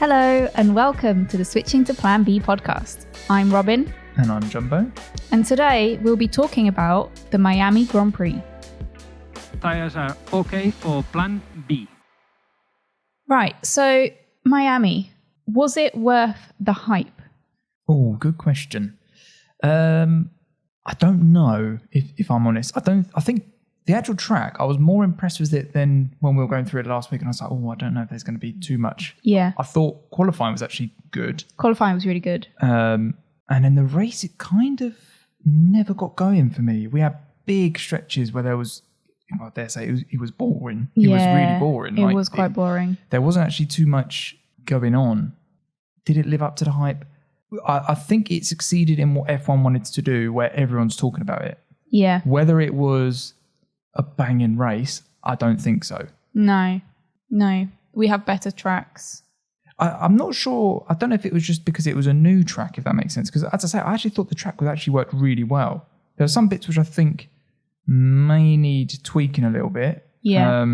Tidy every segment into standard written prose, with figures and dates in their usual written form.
Hello and welcome to the Switching to Plan B podcast. I'm Robin. And I'm Jumbo. And today we'll be talking about the Miami Grand Prix. Tires are okay for Plan B. Right, so Miami, was it worth the hype? Oh, good question. I don't know if I'm honest. I think the actual track, I was more impressed with it than when we were going through it last week, and I was like, I don't know if there's going to be too much. Yeah. I thought qualifying was actually good. Qualifying was really good. And then the race, it kind of never got going for me. We had big stretches where there was, I dare say, it was boring. It was really boring. It was quite boring. There wasn't actually too much going on. Did it live up to the hype? I think it succeeded in what F1 wanted to do, where everyone's talking about it. Yeah. Whether it was a banging race, I don't think so. No. We have better tracks. I'm not sure. I don't know if it was just because it was a new track, if that makes sense. Because as I say, I actually thought the track worked really well. There are some bits which I think may need tweaking a little bit. Yeah.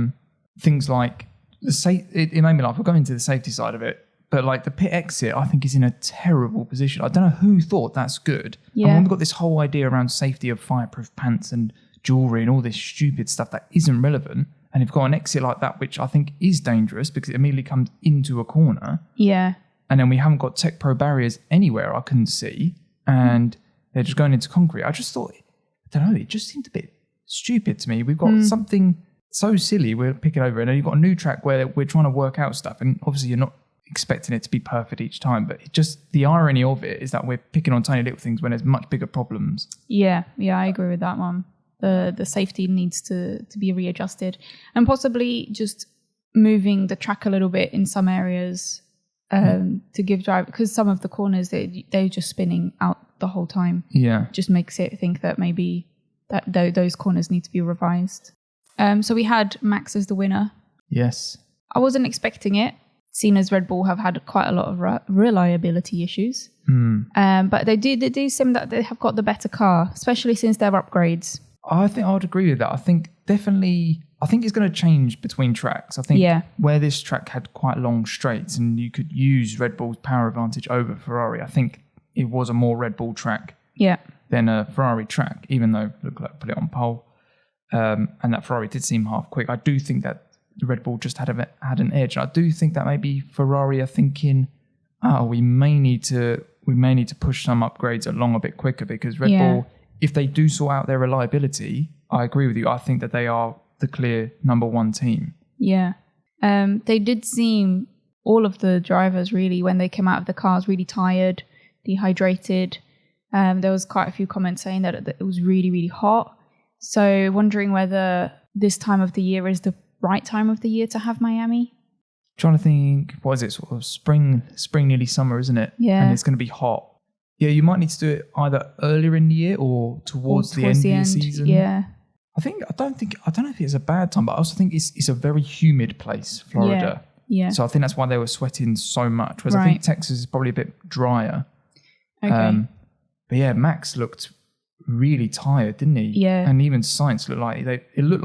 Things like it made me laugh. We'll go into the safety side of it. But like the pit exit, I think is in a terrible position. I don't know who thought that's good. Yeah. And we've got this whole idea around safety of fireproof pants and jewellery and all this stupid stuff that isn't relevant. And you've got an exit like that, which I think is dangerous because it immediately comes into a corner. Yeah. And then we haven't got Tech Pro barriers anywhere I couldn't see. And they're just going into concrete. I just thought, I don't know, it just seemed a bit stupid to me. We've got something so silly we're picking over. And then you've got a new track where we're trying to work out stuff. And obviously you're not expecting it to be perfect each time, but it just the irony of it is that we're picking on tiny little things when there's much bigger problems. Yeah, I agree with that one. The safety needs to be readjusted and possibly just moving the track a little bit in some areas to give drive, because some of the corners they're just spinning out the whole time. Yeah, just makes it think that maybe that those corners need to be revised. So we had Max as the winner. Yes, I wasn't expecting it, seen as Red Bull have had quite a lot of reliability issues. But they do seem that they have got the better car, especially since their upgrades. I think I would agree with that. I think it's going to change between tracks. I think where this track had quite long straights and you could use Red Bull's power advantage over Ferrari, I think it was a more Red Bull track than a Ferrari track, even though Leclerc put it on pole. And that Ferrari did seem half quick. I do think that the Red Bull just had an edge. I do think that maybe Ferrari are thinking, we may need to push some upgrades along a bit quicker, because Red Bull, if they do sort out their reliability, I agree with you. I think that they are the clear number one team. Yeah. They did seem, all of the drivers really, when they came out of the cars, really tired, dehydrated. There was quite a few comments saying that it was really, really hot. So wondering whether this time of the year is the right time of the year to have Miami. Trying to think, what is it, sort of spring, nearly summer, isn't it? Yeah. And it's going to be hot. Yeah, you might need to do it either earlier in the year or towards the end of the season. Yeah. I don't know if it's a bad time, but I also think it's a very humid place, Florida. Yeah. So I think that's why they were sweating so much. Whereas I think Texas is probably a bit drier. Okay. But yeah, Max looked really tired, didn't he? Yeah. And even Sainz looked like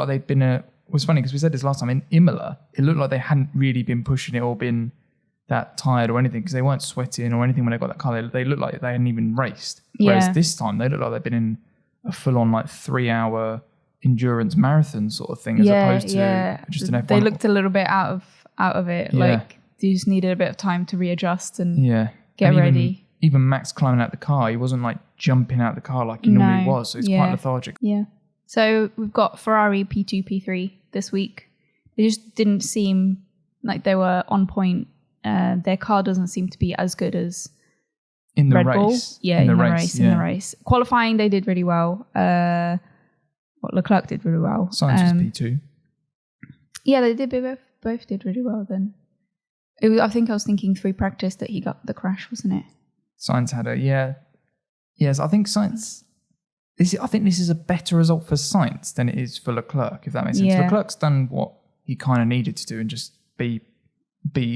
they'd been it was funny because we said this last time in Imola, it looked like they hadn't really been pushing it or been that tired or anything, because they weren't sweating or anything when they got that car. They looked like they hadn't even raced. Whereas this time they look like they've been in a full-on 3-hour endurance marathon sort of thing, as opposed to just an F1. They looked a little bit out of it. Like they just needed a bit of time to readjust and get ready. Even Max climbing out the car, he wasn't jumping out the car like he normally was. So he's quite lethargic. Yeah. So we've got Ferrari P2, P3 this week. They just didn't seem like they were on point. Their car doesn't seem to be as good as in the Red race. Bull. Yeah, in the race. Qualifying, they did really well. Leclerc did really well. Sainz was P2. Yeah, they did. Both did really well then. I think I was thinking through practice that he got the crash, wasn't it? Sainz had Yes, I think Sainz. I think this is a better result for Sainz than it is for Leclerc, if that makes sense. Yeah. Leclerc's done what he kind of needed to do and just be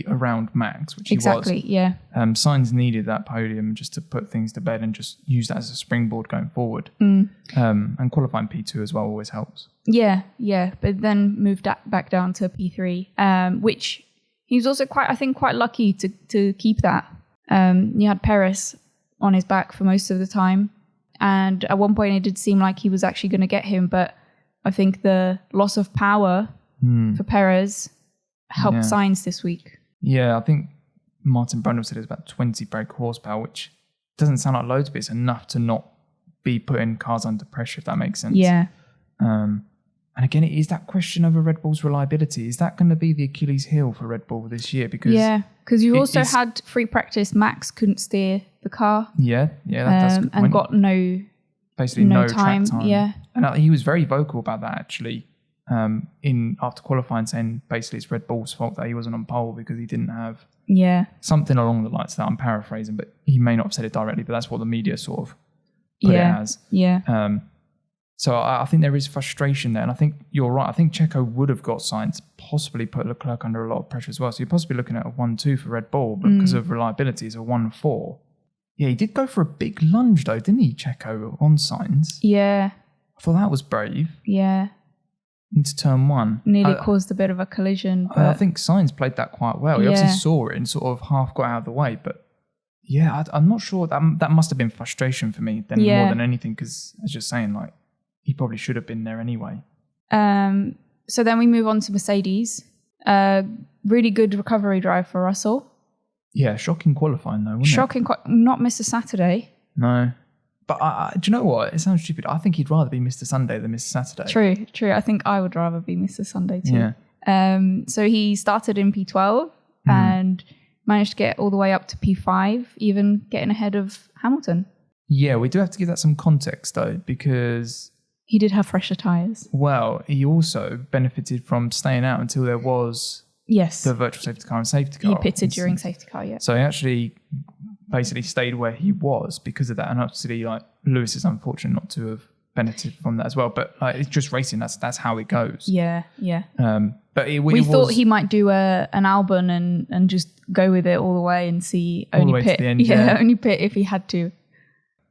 around Max, which he was. Exactly, yeah. Sainz needed that podium just to put things to bed and just use that as a springboard going forward. And qualifying P2 as well always helps. Yeah, but then moved back down to P3, which he was also quite lucky to keep that. You had Perez on his back for most of the time. And at one point it did seem like he was actually going to get him, but I think the loss of power for Perez helped Sainz this week. Yeah, I think Martin Brundle said it was about 20 brake horsepower, which doesn't sound like loads, but it's enough to not be putting cars under pressure, if that makes sense. Yeah. And again, it is that question of a Red Bull's reliability. Is that going to be the Achilles heel for Red Bull this year? Because you also had free practice. Max couldn't steer the car. Yeah, that's a good point. And got no track time. Yeah, and he was very vocal about that actually. After qualifying, saying basically it's Red Bull's fault that he wasn't on pole because he didn't have something along the lines of that. I'm paraphrasing, but he may not have said it directly, but that's what the media sort of put it as. Yeah. So I think there is frustration there, and I think you're right. I think Checo would have got Sainz, possibly put Leclerc under a lot of pressure as well. So you're possibly looking at a 1-2 for Red Bull, but because of reliability, it's a 1-4. Yeah, he did go for a big lunge though, didn't he, Checo, on Sainz? Yeah. I thought that was brave. Yeah. Into turn 1. Nearly caused a bit of a collision. I think Sainz played that quite well. He obviously saw it and sort of half got out of the way, but yeah, I'm not sure. That must have been frustration for me more than anything, because I was just saying, like, he probably should have been there anyway. So then we move on to Mercedes. Really good recovery drive for Russell. Yeah, shocking qualifying though, wasn't it? Not Mr. Saturday. No. But do you know what? It sounds stupid. I think he'd rather be Mr. Sunday than Mr. Saturday. True. I think I would rather be Mr. Sunday too. Yeah. So he started in P12 and managed to get all the way up to P5, even getting ahead of Hamilton. Yeah, we do have to give that some context though, because he did have fresher tyres. Well, he also benefited from staying out until there was the virtual safety car and safety car. He pitted during safety car, yeah. So he actually basically stayed where he was because of that. And obviously, like, Lewis is unfortunate not to have benefited from that as well. But like, it's just racing. That's how it goes. Yeah. But we thought he might do an Albon and just go with it all the way and see only pit. To the end, only pit if he had to.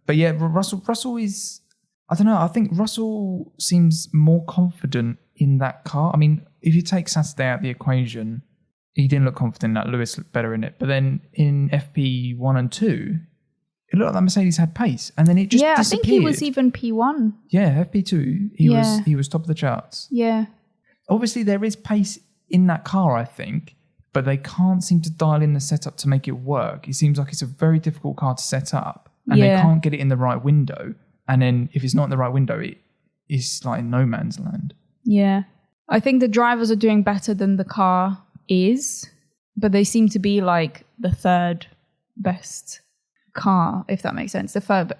But yeah, Russell is, I don't know, I think Russell seems more confident in that car. I mean, if you take Saturday out of the equation, he didn't look confident in that. Lewis looked better in it. But then in FP1 and 2, it looked like that Mercedes had pace. And then it just disappeared. I think he was even P1. Yeah, FP2, he was top of the charts. Yeah. Obviously, there is pace in that car, I think, but they can't seem to dial in the setup to make it work. It seems like it's a very difficult car to set up, and they can't get it in the right window. And then if it's not in the right window, it's like in no man's land. Yeah. I think the drivers are doing better than the car is, but they seem to be like the third best car, if that makes sense. The third,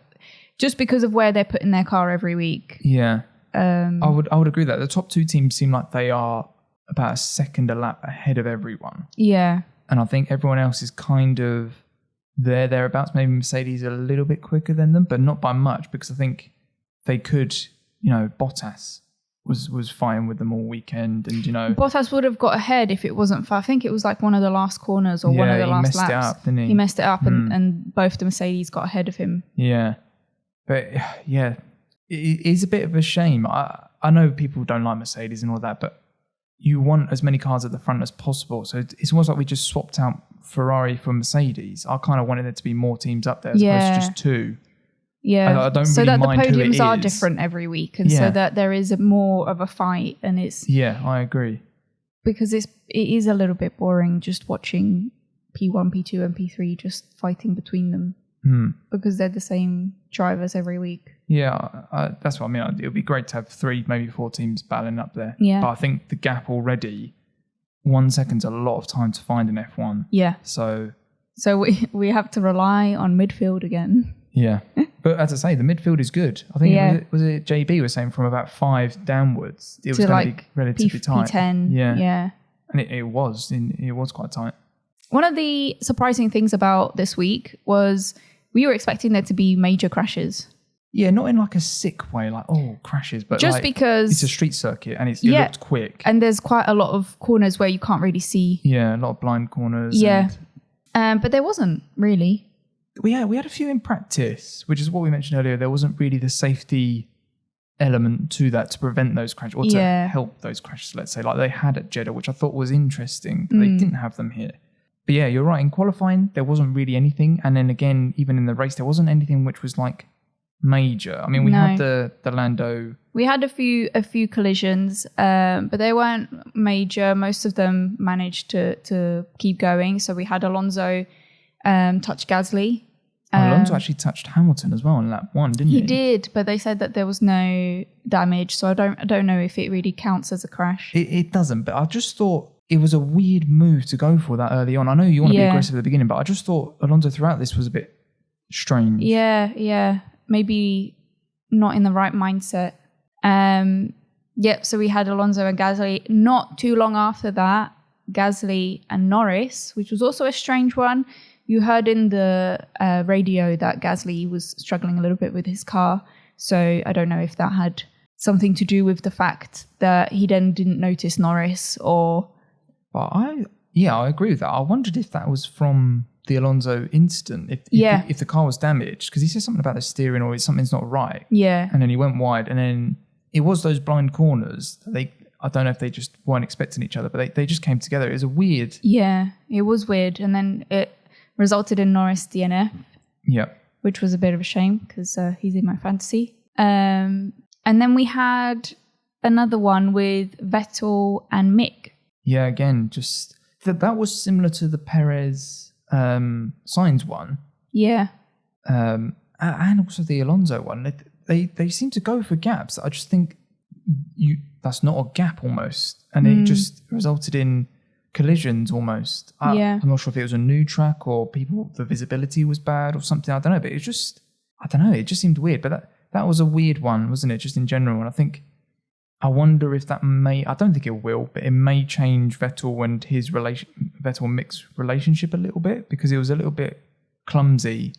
just because of where they're putting their car every week. Yeah. I would agree that the top two teams seem like they are about a second a lap ahead of everyone. Yeah. And I think everyone else is kind of thereabouts. Maybe Mercedes a little bit quicker than them, but not by much, because I think they could, Bottas was fine with them all weekend, and Bottas would have got ahead if it wasn't for, I think it was like one of the last corners or one of the last laps. He messed it up, didn't he? He messed it up, and both the Mercedes got ahead of him. Yeah. But yeah, it is a bit of a shame. I know people don't like Mercedes and all that, but you want as many cars at the front as possible. So it's almost like we just swapped out Ferrari for Mercedes. I kind of wanted there to be more teams up there as opposed to just two. Yeah, I don't so really that the mind podiums are different every week, and so that there is more of a fight, and it's I agree, because it is a little bit boring just watching P1, P2, and P3 just fighting between them because they're the same drivers every week. Yeah, that's what I mean. It would be great to have 3, maybe 4 teams battling up there. Yeah, but I think the gap already, 1 second's a lot of time to find an F1. Yeah, so we have to rely on midfield again. Yeah, but as I say, the midfield is good. I think was it JB was saying from about 5 downwards, it was going to be relatively tight. P10, yeah, and it was quite tight. One of the surprising things about this week was we were expecting there to be major crashes. Yeah, not in like a sick way, like crashes, but just because it's a street circuit and it looked quick, and there's quite a lot of corners where you can't really see. Yeah, a lot of blind corners. Yeah, but there wasn't really. We had a few in practice, which is what we mentioned earlier. There wasn't really the safety element to that to prevent those crashes or to help those crashes, let's say, like they had at Jeddah, which I thought was interesting. They didn't have them here. But yeah, you're right. In qualifying, there wasn't really anything. And then again, even in the race, there wasn't anything which was like major. I mean, we had the Lando. We had a few collisions, but they weren't major. Most of them managed to keep going. So we had Alonso touch Gasly. Alonso actually touched Hamilton as well in lap 1, didn't he? He did, but they said that there was no damage. So I don't know if it really counts as a crash. It doesn't, but I just thought it was a weird move to go for that early on. I know you want to be aggressive at the beginning, but I just thought Alonso throughout this was a bit strange. Yeah. Maybe not in the right mindset. So we had Alonso and Gasly. Not too long after that, Gasly and Norris, which was also a strange one. You heard in the radio that Gasly was struggling a little bit with his car. So I don't know if that had something to do with the fact that he then didn't notice Norris or... But I agree with that. I wondered if that was from the Alonso incident, if the car was damaged, because he said something about the steering or something's not right. Yeah. And then he went wide, and then it was those blind corners. I don't know if they just weren't expecting each other, but they just came together. It was a weird... Yeah, it was weird. And then it resulted in Norris DNF. Yeah. Which was a bit of a shame because he's in my fantasy. And then we had another one with Vettel and Mick. Yeah, again, just... That was similar to the Perez Sainz one. Yeah. And also the Alonso one. They seem to go for gaps. I just think that's not a gap almost. And it just resulted in collisions almost. I'm not sure if it was a new track or the visibility was bad or something. I don't know, but it just seemed weird. But that was a weird one, wasn't it? Just in general. And I wonder if that I don't think it will, but it may change Vettel and Mick's relationship a little bit, because it was a little bit clumsy.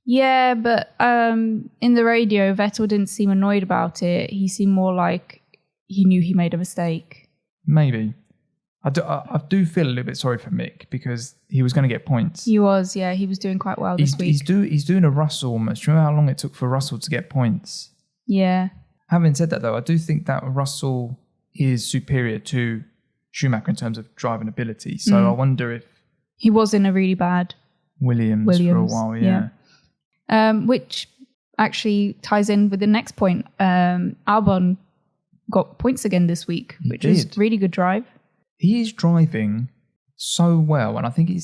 Yeah, but in the radio, Vettel didn't seem annoyed about it. He seemed more like he knew he made a mistake. Maybe. I do feel a little bit sorry for Mick, because he was going to get points. He was doing quite well this week. He's doing a Russell almost. Do you remember how long it took for Russell to get points? Yeah. Having said that, though, I do think that Russell is superior to Schumacher in terms of driving ability. So I wonder if... He was in a really bad... Williams for a while, yeah. Which actually ties in with the next point. Albon got points again this week, which was really good drive. He is driving so well, and I think it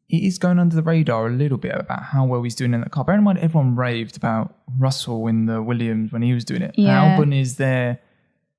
is going under the radar a little bit about how well he's doing in the car. Bear in mind, everyone raved about Russell in the Williams when he was doing it. Yeah. Albon is there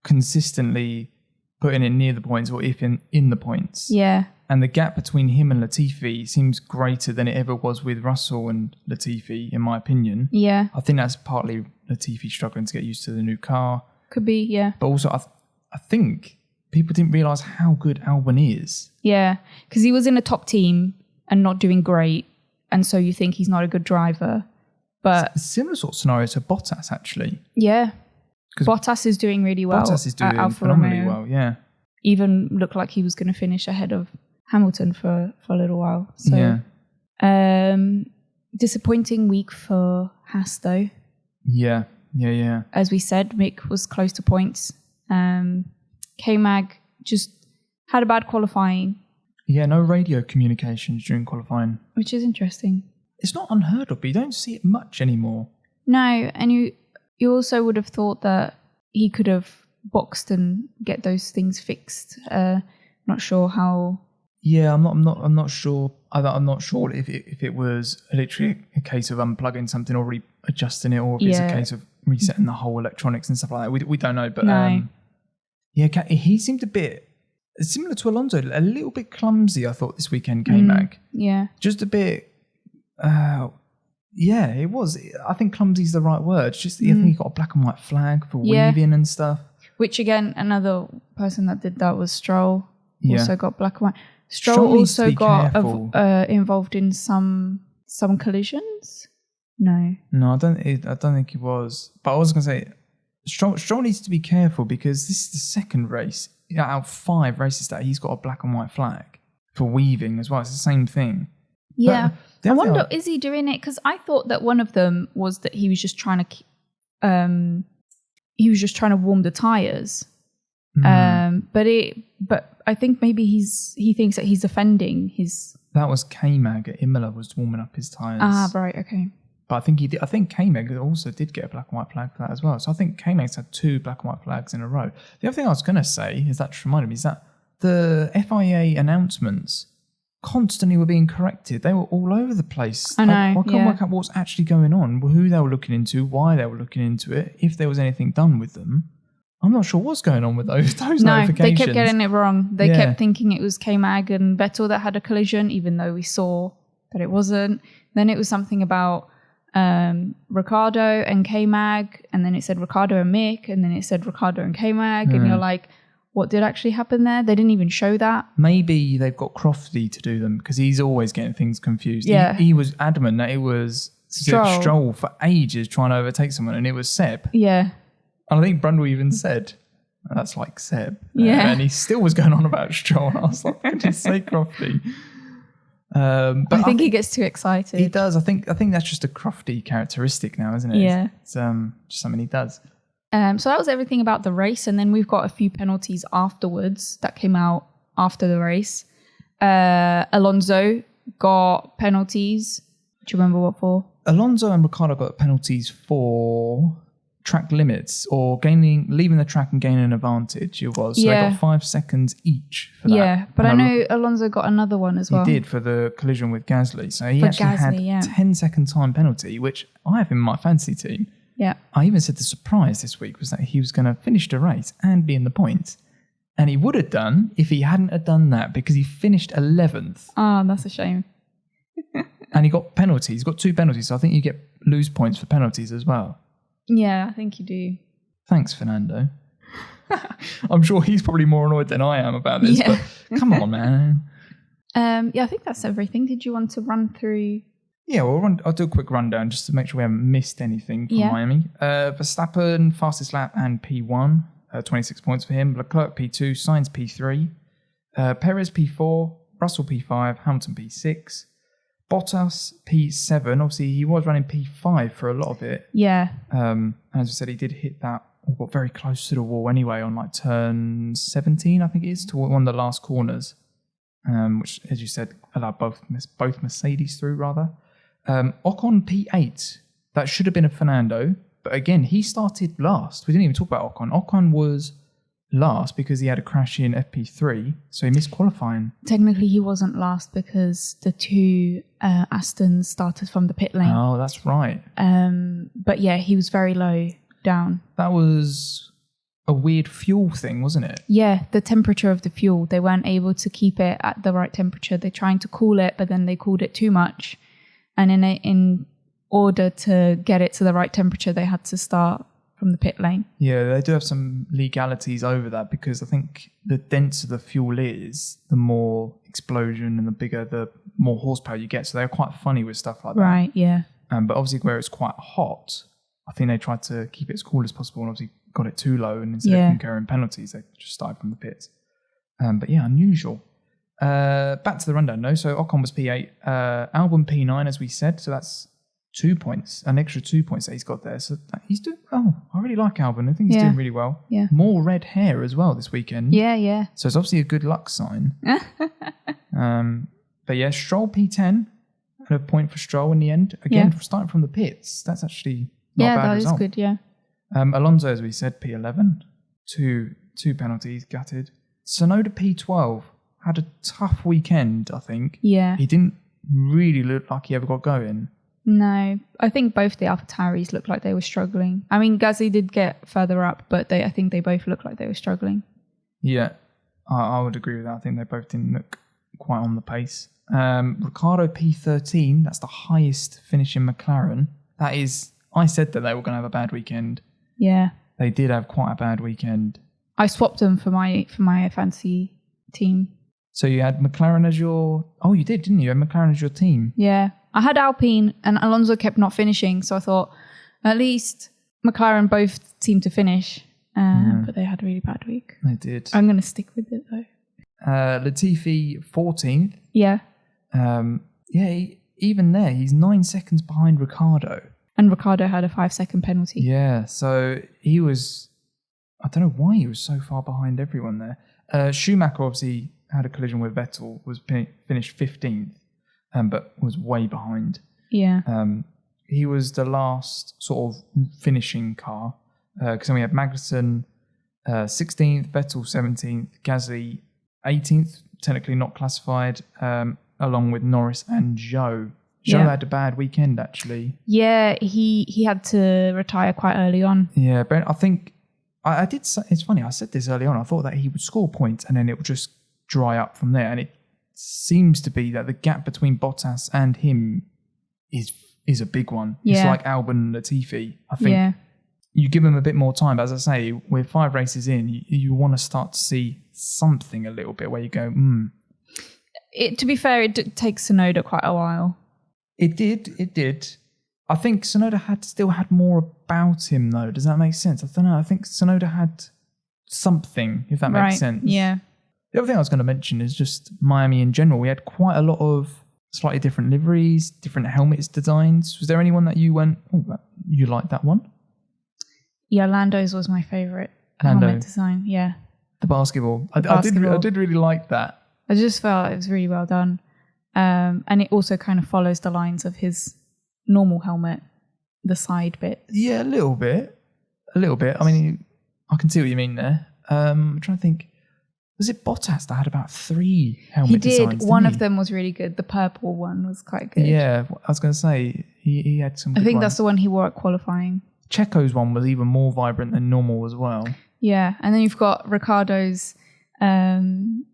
consistently putting it near the points, or if in the points. Yeah. And the gap between him and Latifi seems greater than it ever was with Russell and Latifi, in my opinion. Yeah. I think that's partly Latifi struggling to get used to the new car. Could be, yeah. But also, I think people didn't realise how good Albon is. Yeah, because he was in a top team and not doing great, and so you think he's not a good driver. But it's a similar sort of scenario to Bottas, actually. Yeah, Bottas is doing really well. Bottas is doing phenomenally well, yeah. Even looked like he was going to finish ahead of Hamilton for a little while. So, disappointing week for Haas, though. Yeah. As we said, Mick was close to points. K-Mag just had a bad qualifying. Yeah, no radio communications during qualifying. Which is interesting. It's not unheard of, but you don't see it much anymore. No, and you also would have thought that he could have boxed and get those things fixed. Not sure how. Yeah, I'm not sure. I'm not sure if it was literally a case of unplugging something or readjusting it, or if it's a case of resetting the whole electronics and stuff like that. We don't know, but no. He seemed a bit similar to Alonso, a little bit clumsy, I thought, this weekend, K-Mag. Yeah. Just a bit, it was. I think clumsy's the right word. Just I think he got a black and white flag for weaving and stuff. Which, again, another person that did that was Stroll. Also got black and white. Stroll also got involved in some collisions. No, I don't think he was. But I was going to say, Stroll needs to be careful, because this is the second race out of 5 races that he's got a black and white flag for weaving as well. It's the same thing. Yeah. I wonder, is he doing it? Because I thought that one of them was that he was just trying to he was just trying to warm the tyres. But I think maybe he thinks that he's defending his. That was K-Mag at Imola was warming up his tyres. Ah, right, okay. But I think he did. I think K-Mag also did get a black and white flag for that as well. So I think K-Mag's had 2 black and white flags in a row. The other thing I was going to say is that just reminded me is that the FIA announcements constantly were being corrected. They were all over the place. I know. I couldn't work out what's actually going on, who they were looking into, why they were looking into it, if there was anything done with them. I'm not sure what's going on with those notifications. No, they kept getting it wrong. They kept thinking it was K-Mag and Vettel that had a collision, even though we saw that it wasn't. Then it was something about Ricciardo and K-Mag, and then it said Ricciardo and Mick, and then it said Ricciardo and K-Mag, and you're like, what did actually happen there? They didn't even show that. Maybe they've got Crofty to do them because he's always getting things confused. Yeah. He was adamant that it was Stroll for ages trying to overtake someone, and it was Seb. Yeah. And I think Brundle even said, that's like Seb. Yeah. And he still was going on about Stroll. And I was like, just say Crofty. But I think he gets too excited. He does. I think that's just a Crofty characteristic now, isn't it? Yeah. It's just something he does. So that was everything about the race. And then we've got a few penalties afterwards that came out after the race. Alonso got penalties. Do you remember what for? Alonso and Ricciardo got penalties for track limits or leaving the track and gaining an advantage. It was. So they got 5 seconds each for that. Yeah, but I know Alonso got another one as well. He did for the collision with Gasly. So he actually had 10-second time penalty, which I have in my fantasy team. Yeah. I even said the surprise this week was that he was going to finish the race and be in the points. And he would have done if he hadn't have done that because he finished 11th. Oh, that's a shame. And he got penalties. He's got 2 penalties. So I think you lose points for penalties as well. Yeah, I think you do. Thanks, Fernando. I'm sure he's probably more annoyed than I am about this, but come on, man. I think that's everything. Did you want to run through? Yeah, I'll do a quick rundown just to make sure we haven't missed anything from Miami. Verstappen, fastest lap and P1, 26 points for him. Leclerc P2, Sainz P3, Perez P4, Russell P5, Hamilton P6. Bottas P7, obviously he was running P5 for a lot of it. Yeah. And as I said, he did hit that, or got very close to the wall anyway on like turn 17, I think it is, to one of the last corners, which, as you said, allowed both Mercedes through rather. Ocon P8, that should have been a Fernando, but again, he started last. We didn't even talk about Ocon. Ocon was last because he had a crash in FP3, so he missed qualifying. Technically, he wasn't last because the 2 Astons started from the pit lane. Oh, that's right. But yeah, he was very low down. That was a weird fuel thing, wasn't it? Yeah, the temperature of the fuel. They weren't able to keep it at the right temperature. They're trying to cool it, but then they cooled it too much. And in order to get it to the right temperature, they had to start from the pit lane. Yeah, they do have some legalities over that because I think the denser the fuel is, the more explosion and the more horsepower you get. So they're quite funny with stuff like that. Right, yeah. But obviously where it's quite hot, I think they tried to keep it as cool as possible and obviously got it too low, and instead of incurring penalties, they just started from the pits. But yeah, unusual. Back to the rundown, no? So Ocon was P8, Albon P9, as we said. So that's 2 points, an extra 2 points that he's got there. So he's doing well. I really like Albon. I think he's doing really well. Yeah. More red hair as well this weekend. Yeah, yeah. So it's obviously a good luck sign. But yeah, Stroll P10, a point for Stroll in the end. Again, starting from the pits. That's actually not a bad result. Yeah, that is good, yeah. Alonso, as we said, P11. Two penalties, gutted. Tsunoda P12 had a tough weekend, I think. Yeah. He didn't really look like he ever got going. No, I think both the AlphaTauris looked like they were struggling. I mean, Gasly did get further up, but I think they both looked like they were struggling. Yeah, I would agree with that. I think they both didn't look quite on the pace. Ricciardo P13, that's the highest finish in McLaren. That is, I said that they were going to have a bad weekend. Yeah. They did have quite a bad weekend. I swapped them for my fantasy team. So you had McLaren as your... Oh, you did, didn't you? You had McLaren as your team. Yeah. I had Alpine and Alonso kept not finishing, so I thought at least McLaren both seemed to finish, but they had a really bad week. They did. I'm going to stick with it though. Latifi 14th. Yeah. Even there, he's 9 seconds behind Ricciardo. And Ricciardo had a 5-second penalty. Yeah, so he was... I don't know why he was so far behind everyone there. Schumacher obviously had a collision with Vettel, was finished 15th, but was way behind. Yeah. He was the last sort of finishing car, because then we had Magnussen 16th, Vettel 17th, Gasly 18th, technically not classified, along with Norris and Zhou. Zhou had a bad weekend, actually. Yeah, he had to retire quite early on. Yeah, but I think I did say, it's funny, I said this early on, I thought that he would score points and then it would just dry up from there. And it seems to be that the gap between Bottas and him is a big one. Yeah. It's like Albon and Latifi. I think you give them a bit more time. But as I say, we're 5 races in, you want to start to see something a little bit where you go, To be fair, it did take Tsunoda quite a while. It did. I think Tsunoda still had more about him, though. Does that make sense? I don't know. I think Tsunoda had something, if that makes sense. Yeah. The other thing I was going to mention is just Miami in general. We had quite a lot of slightly different liveries, different helmets designs. Was there anyone that you went, you like that one? Yeah, Lando's was my favourite helmet design. Yeah. The basketball. I did really like that. I just felt it was really well done. And it also kind of follows the lines of his normal helmet, the side bit. Yeah, a little bit. I mean, I can see what you mean there. I'm trying to think. Was it Bottas that had about 3 helmet designs? He did. One of them was really good. The purple one was quite good. Yeah, I was going to say, he had some good I think that's the one he wore at qualifying. Checo's one was even more vibrant than normal as well. Yeah, and then you've got Ricciardo's Hawaiian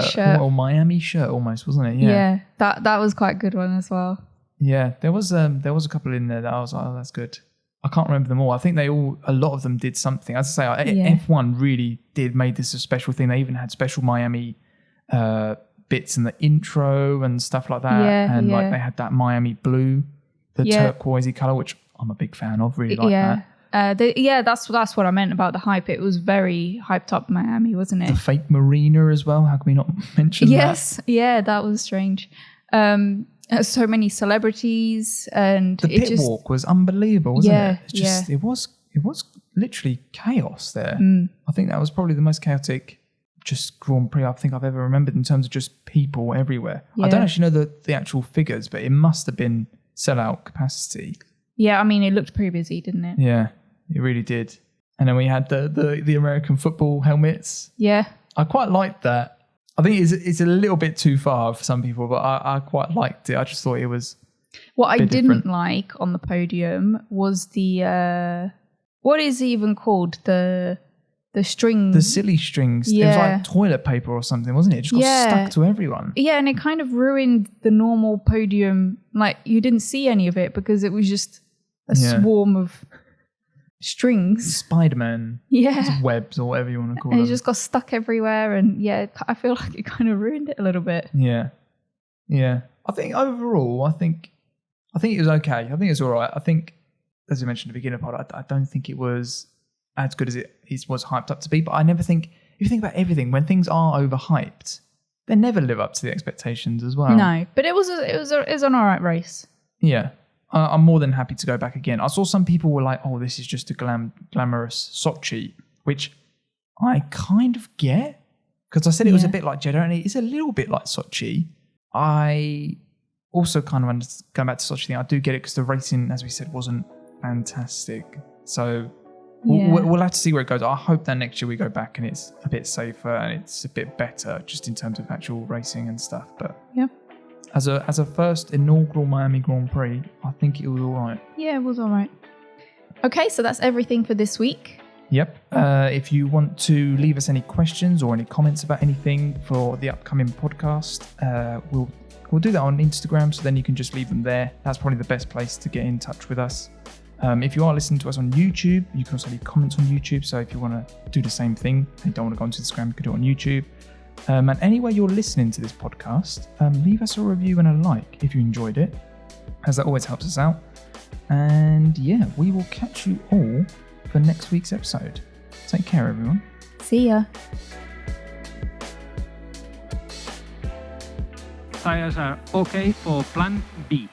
shirt. Or Miami shirt almost, wasn't it? Yeah, that was quite a good one as well. Yeah, there was a couple in there that I was like, oh, that's good. I can't remember them all. I think a lot of them did something. As I say, F1 really made this a special thing. They even had special Miami bits in the intro and stuff like that. And like they had that Miami blue, the turquoisey colour, which I'm a big fan of. Really like that. That's what I meant about the hype. It was very hyped up Miami, wasn't it? The fake marina as well. How can we not mention that? Yes, yeah, that was strange. So many celebrities, and the pit walk was unbelievable, wasn't it? It was literally chaos there. I think that was probably the most chaotic just Grand Prix I think I've ever remembered in terms of just people everywhere. I don't actually know the actual figures, but it must have been sellout capacity. Yeah, I mean, it looked pretty busy, didn't it? Yeah, it really did. And then we had the American football helmets. Yeah, I quite liked that. I think it's a little bit too far for some people, but I quite liked it. I just thought it was. What I didn't like on the podium was the what is it even called, the strings, the silly strings. Yeah. It was like toilet paper or something, wasn't it? It just got stuck to everyone. Yeah, and it kind of ruined the normal podium. Like you didn't see any of it because it was just a swarm of strings. Spider-Man. Yeah. Webs or whatever you want to call them. And it just got stuck everywhere, and I feel like it kind of ruined it a little bit. Yeah. Yeah. I think overall, I think it was okay. I think it's all right. I think, as I mentioned at the beginning part, I don't think it was as good as it was hyped up to be, but I never think, if you think about everything, when things are overhyped, they never live up to the expectations as well. No, but it was an all right race. Yeah. I'm more than happy to go back again. I saw some people were like, oh, this is just a glamorous Sochi, which I kind of get, because I said it was a bit like Jeddah, and it's a little bit like Sochi. I also kind of going back to Sochi thing, I do get it because the racing, as we said, wasn't fantastic. So we'll have to see where it goes. I hope that next year we go back and it's a bit safer and it's a bit better just in terms of actual racing and stuff. But yeah. As a first inaugural Miami Grand Prix, I think it was all right. Yeah, it was all right. Okay, so that's everything for this week. Yep. If you want to leave us any questions or any comments about anything for the upcoming podcast, we'll do that on Instagram, so then you can just leave them there. That's probably the best place to get in touch with us. If you are listening to us on YouTube, you can also leave comments on YouTube. So if you want to do the same thing and you don't want to go onto Instagram, you can do it on YouTube. And anywhere you're listening to this podcast, leave us a review and a like if you enjoyed it, as that always helps us out. And yeah, we will catch you all for next week's episode. Take care, everyone. See ya. Tires are okay for Plan B.